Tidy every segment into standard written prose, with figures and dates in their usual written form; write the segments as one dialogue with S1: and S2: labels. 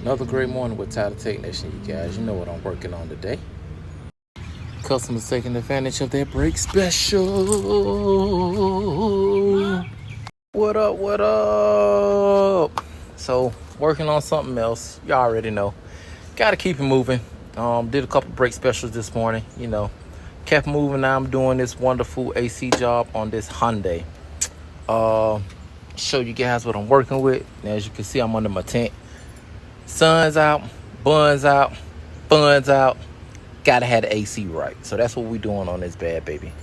S1: Another great morning with Tyler Technician, you guys. You know what I'm working on today. Customers taking advantage of their break special. What up, what up? So, working on something else. You already know. Gotta keep it moving. Did a couple break specials this morning, Kept moving. Now I'm doing this wonderful AC job on this Hyundai. Show you guys what I'm working with. Now, as you can see, I'm under my tent. Sun's out, buns out, fun's out. Gotta have the AC right. So that's what we're doing on this bad baby.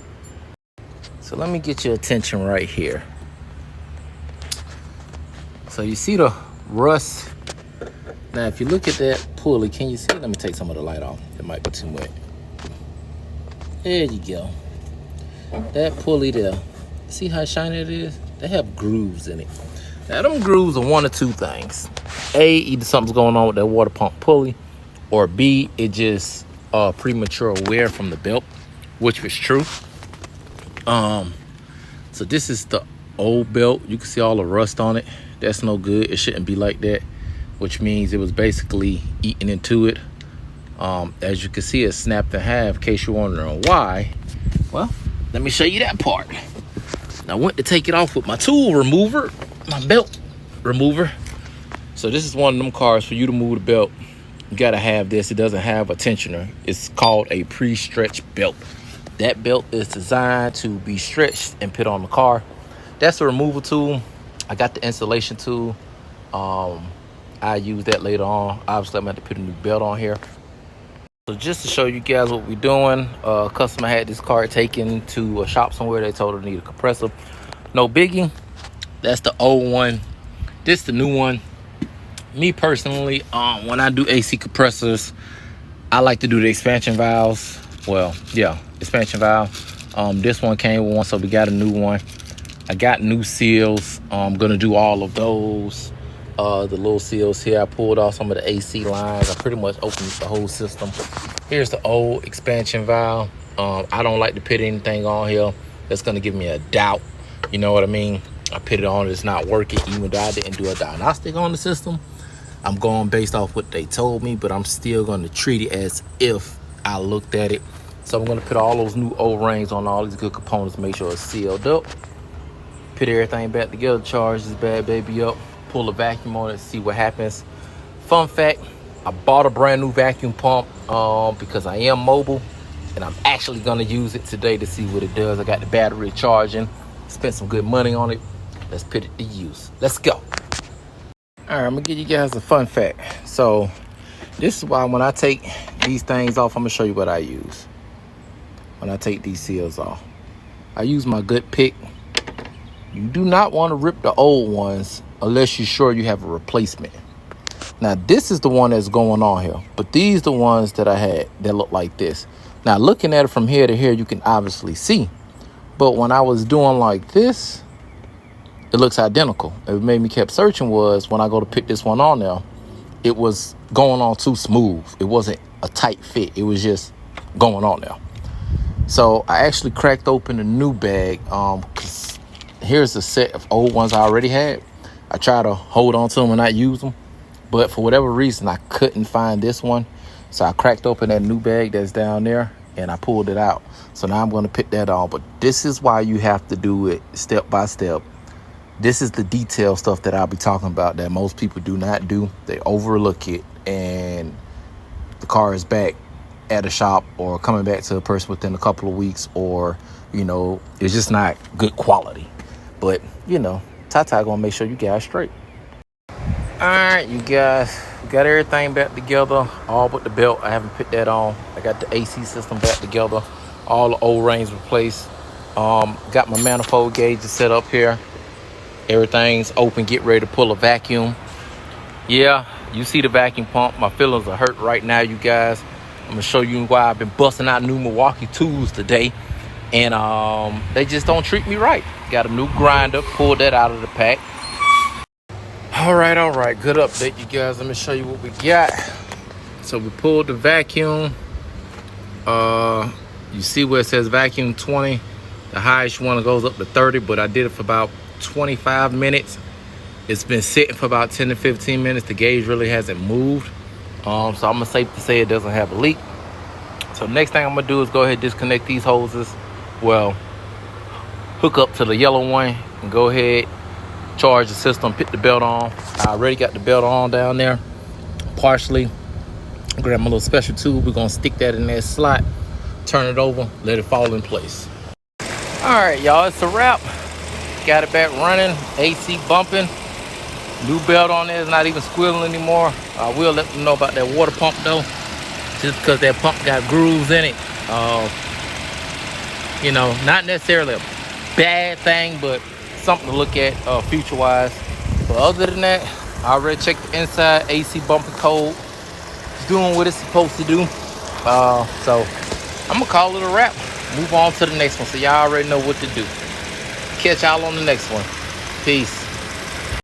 S1: So let me get your attention right here. So you see the rust. Now if you look at that pulley, can you see it? Let me take some of the light off. It might be too wet. There you go. That pulley there. See how shiny it is? They have grooves in it. Now them grooves are one of two things. A, either something's going on with that water pump pulley, or B, it just premature wear from the belt, which was true. So this is the old belt. You can see all the rust on it. That's no good. It shouldn't be like that, which means it was basically eating into it. As you can see, it snapped in half. In case you're wondering why, well, let me show you that part. I went to take it off with my tool remover, my belt remover. So this is one of them cars. For you to move the belt, you gotta have this. It doesn't have a tensioner. It's called a pre-stretch belt. That belt is designed to be stretched and put on the car. That's a removal tool. I got the installation tool. I use that later on. Obviously, I'm gonna have to put a new belt on here. So just to show you guys what we're doing, customer had this car taken to a shop somewhere. They told her to need a compressor. No biggie. That's the old one. This the new one. Me personally, when I do AC compressors, I like to do the expansion valves. Well, yeah, expansion valve. This one came with one, so we got a new one. I got new seals. I'm gonna do all of those. The little seals here, I pulled off some of the AC lines. I pretty much opened the whole system. Here's the old expansion valve. I don't like to put anything on here that's gonna give me a doubt. You know what I mean? I put it on, it's not working, even though I didn't do a diagnostic on the system. I'm going based off what they told me, but I'm still gonna treat it as if I looked at it. So I'm gonna put all those new O-rings on all these good components, make sure it's sealed up. Put everything back together, charge this bad baby up, pull a vacuum on it, see what happens. Fun fact, I bought a brand new vacuum pump because I am mobile, and I'm actually gonna use it today to see what it does. I got the battery charging, spent some good money on it. Let's put it to use. Let's go. All right, I'm gonna give you guys a fun fact. So this is why when I take these things off, I'm gonna show you what I use. When I take these seals off, I use my good pick. You do not want to rip the old ones unless you're sure you have a replacement. Now this is the one that's going on here, but these the ones that I had that look like this. Now looking at it from here to here, you can obviously see, but when I was doing like this, it looks identical. It made me kept searching was when I go to pick this one on now, it was going on too smooth. It wasn't a tight fit. It was just going on now. So I actually cracked open a new bag. Cause here's a set of old ones I already had. I try to hold on to them and not use them, but for whatever reason, I couldn't find this one. So I cracked open that new bag that's down there and I pulled it out. So now I'm going to put that on, but this is why you have to do it step by step. This is the detail stuff that I'll be talking about that most people do not do. They overlook it, and the car is back at a shop or coming back to a person within a couple of weeks, or, it's just not good quality. But, Tata gonna make sure you guys straight. All right, you guys, we got everything back together, all but the belt. I haven't put that on. I got the AC system back together, all the O-rings replaced. Got my manifold gauges set up here. Everything's open, get ready to pull a vacuum. Yeah, you see the vacuum pump. My feelings are hurt right now, you guys. I'm gonna show you why I've been busting out new Milwaukee tools today. And they just don't treat me right. Got a new grinder, pulled that out of the pack. All right, good update, you guys. Let me show you what we got. So we pulled the vacuum. You see where it says vacuum 20. The highest one goes up to 30, but I did it for about 25 minutes. It's been sitting for about 10 to 15 minutes. The gauge really hasn't moved. So I'm gonna safe to say it doesn't have a leak. So next thing I'm gonna do is go ahead and disconnect these hoses. Well, hook up to the yellow one and go ahead, charge the system, put the belt on. I already got the belt on down there, partially. Grab my little special tube. We're gonna stick that in that slot, turn it over, let it fall in place. All right, y'all, it's a wrap. Got it back running, AC bumping. New belt on there, is not even squealing anymore. I will let them know about that water pump though, just because that pump got grooves in it. You know, not necessarily a bad thing, but something to look at future wise. But other than that, I already checked the inside. AC bumping code, it's doing what it's supposed to do. So I'm gonna call it a wrap, move on to the next one, so y'all already know what to do. Catch y'all on the next one. Peace.